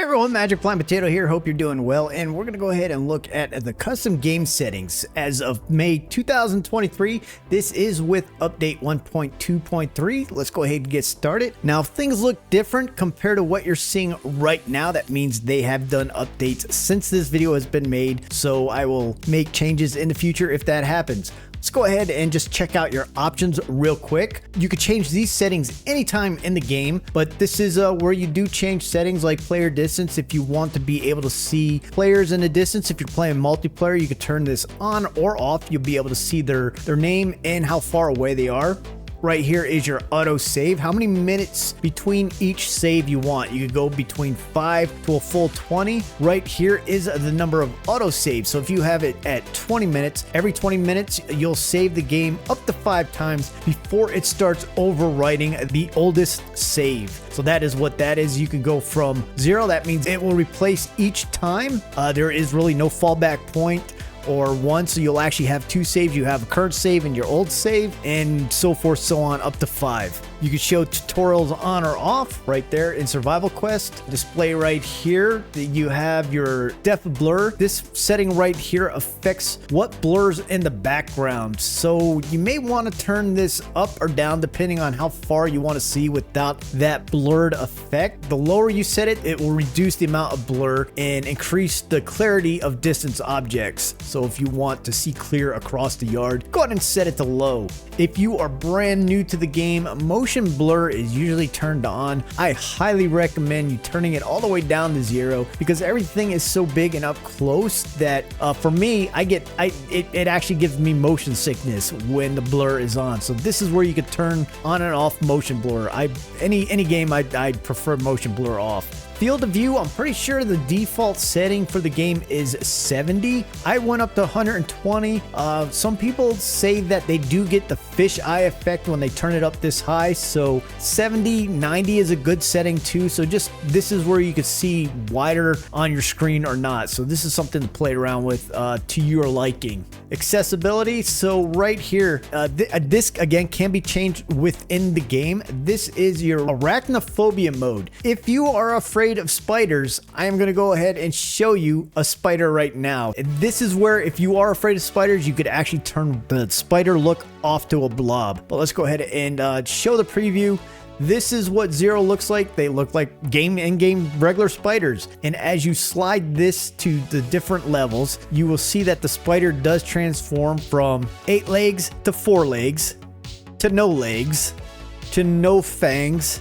Everyone, Magic Flying Potato here. Hope you're doing well, and we're gonna go ahead and look at the custom game settings as of May 2023. This is with update 1.2.3. Let's go ahead and get started. Now, if things look different compared to what you're seeing right now, that means they have done updates since this video has been made, so I will make changes in the future if that happens. Let's go ahead and just check out your options real quick. You could change these settings anytime in the game, but this is where you do change settings like player distance. If you want to be able to see players in the distance, if you're playing multiplayer, you could turn this on or off. You'll be able to see their name and how far away they are. Right here is your auto save, how many minutes between each save you want. You could go between 5 to a full 20. Right here is the number of auto saves. So if you have it at 20 minutes, every 20 minutes, you'll save the game up to 5 times before it starts overwriting the oldest save. So that is what that is. You can go from 0. That means it will replace each time. There is really no fallback point or 1, so you'll actually have 2 saves. You have a current save and your old save, and so forth, so on, up to 5. You can show tutorials on or off right there in Survival Quest. Display right here, you have your depth of blur. This setting right here affects what blurs in the background, so you may want to turn this up or down depending on how far you want to see without that blurred effect. The lower you set it, it will reduce the amount of blur and increase the clarity of distance objects. So if you want to see clear across the yard, go ahead and set it to low. If you are brand new to the game, motion blur is usually turned on. I highly recommend you turning it all the way down to 0 because everything is so big and up close that for me, it actually gives me motion sickness when the blur is on. So this is where you could turn on and off motion blur. Any game I'd prefer motion blur off. Field of view, I'm pretty sure the default setting for the game is 70. I went up to 120. Some people say that they do get the fish eye effect when they turn it up this high. So 70, 90 is a good setting too. So just this is where you can see wider on your screen or not. So this is something to play around with to your liking. Accessibility, so right here, this again can be changed within the game. This is your Arachnophobia mode. If you are afraid of spiders, I am going to go ahead and show you a spider right now. This is where if you are afraid of spiders, you could actually turn the spider look off to a blob. But let's go ahead and show the preview. This is what 0 looks like. They look like in-game regular spiders. And as you slide this to the different levels, you will see that the spider does transform from 8 legs to 4 legs, to no legs, to no fangs,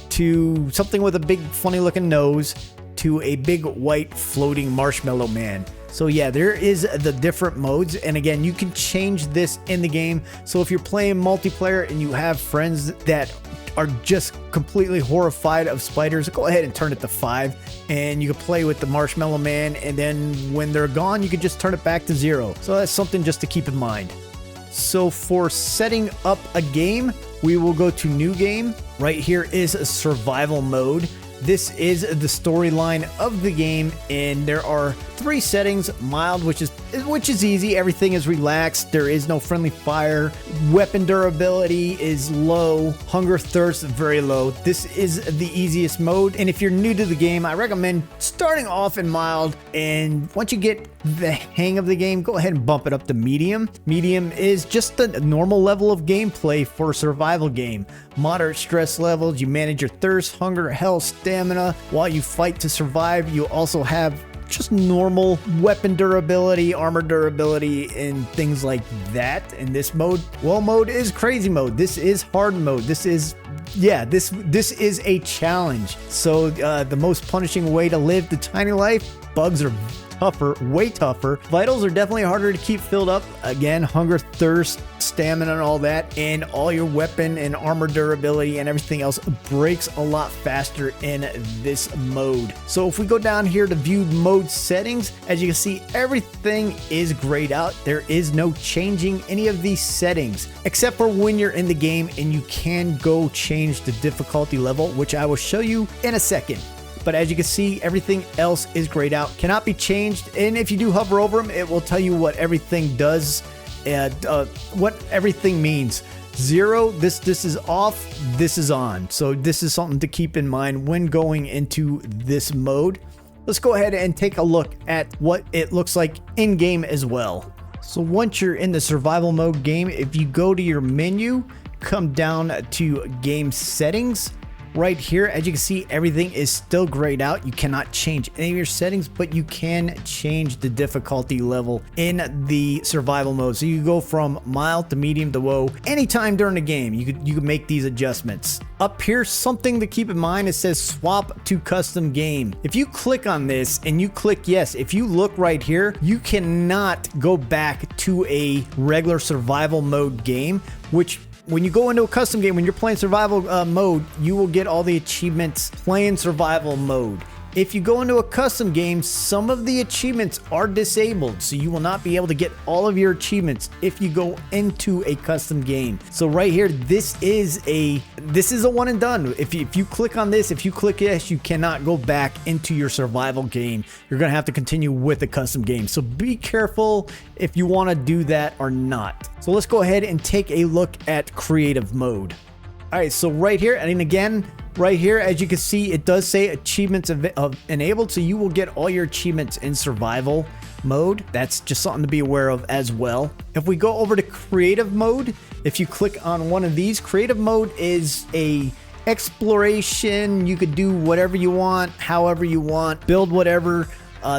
to something with a big funny looking nose, to a big white floating marshmallow man. So yeah, there is the different modes, and again, you can change this in the game. So if you're playing multiplayer and you have friends that are just completely horrified of spiders, go ahead and turn it to 5, and you can play with the marshmallow man, and then when they're gone, you can just turn it back to 0. So that's something just to keep in mind. So for setting up a game, we will go to new game. Right here is a survival mode. This is the storyline of the game, and there are 3 settings. Mild, which is easy. Everything is relaxed. There is no friendly fire. Weapon durability is low. Hunger, thirst, very low. This is the easiest mode, and if you're new to the game, I recommend starting off in mild, and once you get the hang of the game, go ahead and bump it up to medium. Medium is just the normal level of gameplay for a survival game. Moderate stress levels, you manage your thirst, hunger, health, stamina while you fight to survive. You also have just normal weapon durability, armor durability, and things like that in this mode. Well, mode is crazy mode. This is hard mode. This is a challenge. So the most punishing way to live the tiny life. Bugs are tougher, way tougher. Vitals are definitely harder to keep filled up. Again, hunger, thirst, stamina, and all that, and all your weapon and armor durability and everything else breaks a lot faster in this mode. So if we go down here to view mode settings, as you can see, everything is grayed out. There is no changing any of these settings except for when you're in the game, and you can go change the difficulty level, which I will show you in a second. But as you can see, everything else is grayed out, cannot be changed. And if you do hover over them, it will tell you what everything does and what everything means. 0, this is off, this is on. So this is something to keep in mind when going into this mode. Let's go ahead and take a look at what it looks like in game as well. So once you're in the survival mode game, if you go to your menu, come down to game settings. Right here, as you can see, everything is still grayed out. You cannot change any of your settings, but you can change the difficulty level in the survival mode. So you can go from mild to medium to low anytime during the game. You could make these adjustments. Up here, something to keep in mind, it says swap to custom game. If you click on this and you click yes, if you look right here, you cannot go back to a regular survival mode game, which when you go into a custom game, when you're playing survival mode, you will get all the achievements playing survival mode. If you go into a custom game, some of the achievements are disabled, so you will not be able to get all of your achievements if you go into a custom game. So right here, this is a one and done. If you click on this, if you click yes, you cannot go back into your survival game. You're gonna have to continue with the custom game. So be careful if you want to do that or not. So let's go ahead and take a look at creative mode. All right, so right here, and again, right here, as you can see, it does say achievements enabled, so you will get all your achievements in survival mode. That's just something to be aware of as well. If we go over to creative mode, if you click on one of these, creative mode is a exploration. You could do whatever you want, however you want, build whatever.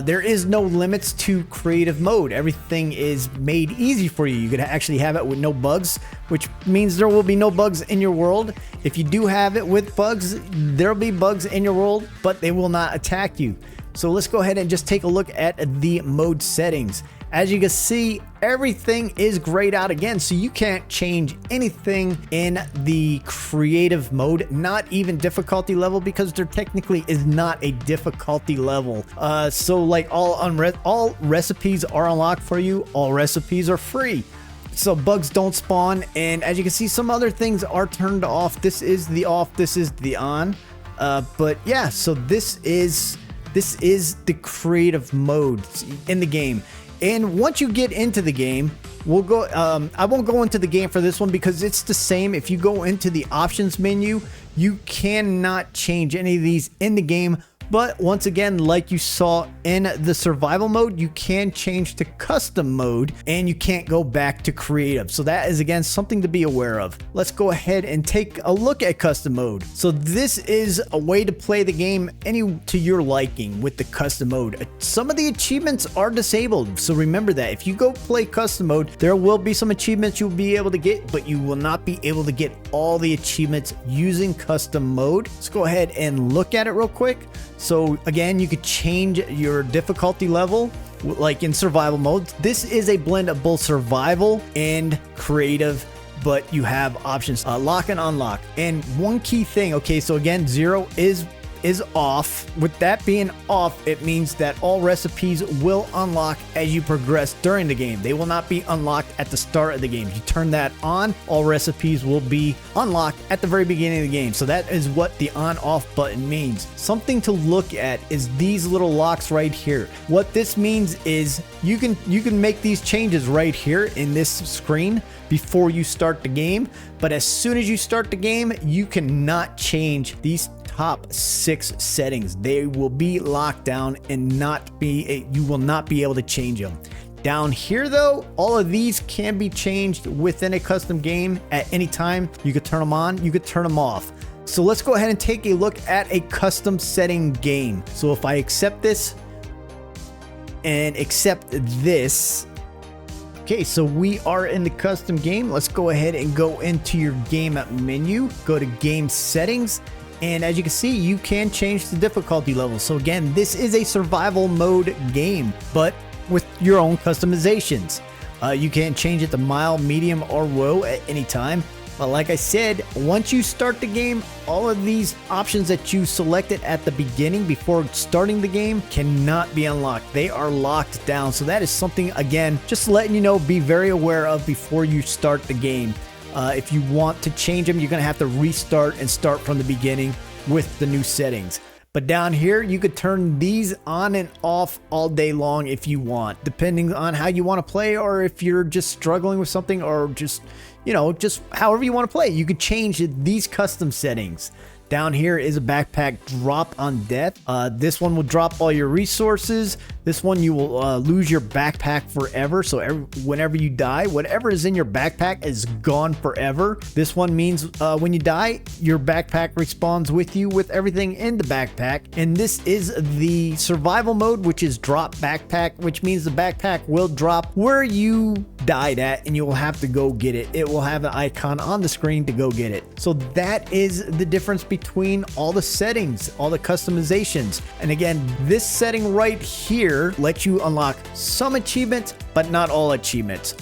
There is no limits to creative mode. Everything is made easy for you. You could actually have it with no bugs, which means there will be no bugs in your world. If you do have it with bugs, there'll be bugs in your world, but they will not attack you. So let's go ahead and just take a look at the mode settings. As you can see, everything is grayed out again, so you can't change anything in the creative mode, not even difficulty level, because there technically is not a difficulty level. So like all recipes are unlocked for you, all recipes are free. So bugs don't spawn, and as you can see, some other things are turned off. This is the off, this is the on. But yeah, so this is the creative mode in the game. And once you get into the game, we'll go, I won't go into the game for this one because it's the same. If you go into the options menu, you cannot change any of these in the game. But once again, like you saw in the survival mode, you can change to custom mode and you can't go back to creative. So that is, again, something to be aware of. Let's go ahead and take a look at custom mode. So this is a way to play the game to your liking with the custom mode. Some of the achievements are disabled. So remember that if you go play custom mode, there will be some achievements you'll be able to get, but you will not be able to get all the achievements using custom mode. Let's go ahead and look at it real quick. So again, you could change your difficulty level like in survival mode. This is a blend of both survival and creative, but you have options lock and unlock. And one key thing, okay, so again, 0 is off. With that being off, it means that all recipes will unlock as you progress during the game. They will not be unlocked at the start of the game. If you turn that on, all recipes will be unlocked at the very beginning of the game. So that is what the on-off button means. Something to look at is these little locks right here. What this means is you can make these changes right here in this screen before you start the game, but as soon as you start the game, you cannot change these top 6 settings. They will be locked down and you will not be able to change them. Down here though, all of these can be changed within a custom game at any time. You could turn them on, you could turn them off. So let's go ahead and take a look at a custom setting game. So if I accept this and accept this, okay, so we are in the custom game. Let's go ahead and go into your game menu, go to game settings. And as you can see, you can change the difficulty level. So again, this is a survival mode game, but with your own customizations. You can change it to mild, medium, or low at any time. But like I said, once you start the game, all of these options that you selected at the beginning before starting the game cannot be unlocked. They are locked down. So that is something, again, just letting you know, be very aware of before you start the game. If you want to change them, you're going to have to restart and start from the beginning with the new settings. But down here, you could turn these on and off all day long if you want, depending on how you want to play, or if you're just struggling with something, or just you know, just however you want to play. You could change these custom settings. Down here is a backpack drop on death. This one will drop all your resources. This one you will lose your backpack forever. So whenever you die, whatever is in your backpack is gone forever. This one means when you die, your backpack respawns with you with everything in the backpack. And this is the survival mode, which is drop backpack, which means the backpack will drop where you died at and you will have to go get it. It will have an icon on the screen to go get it. So that is the difference between all the settings, all the customizations. And again, this setting right here lets you unlock some achievements, but not all achievements.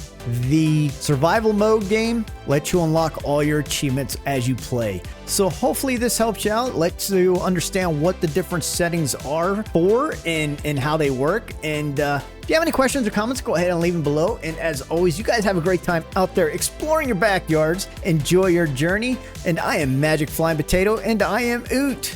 The survival mode game lets you unlock all your achievements as you play. So hopefully this helps you out, lets you understand what the different settings are for and how they work. And if you have any questions or comments, go ahead and leave them below. And as always, you guys have a great time out there exploring your backyards. Enjoy your journey. And I am Magic Flying Potato, and I am Oot.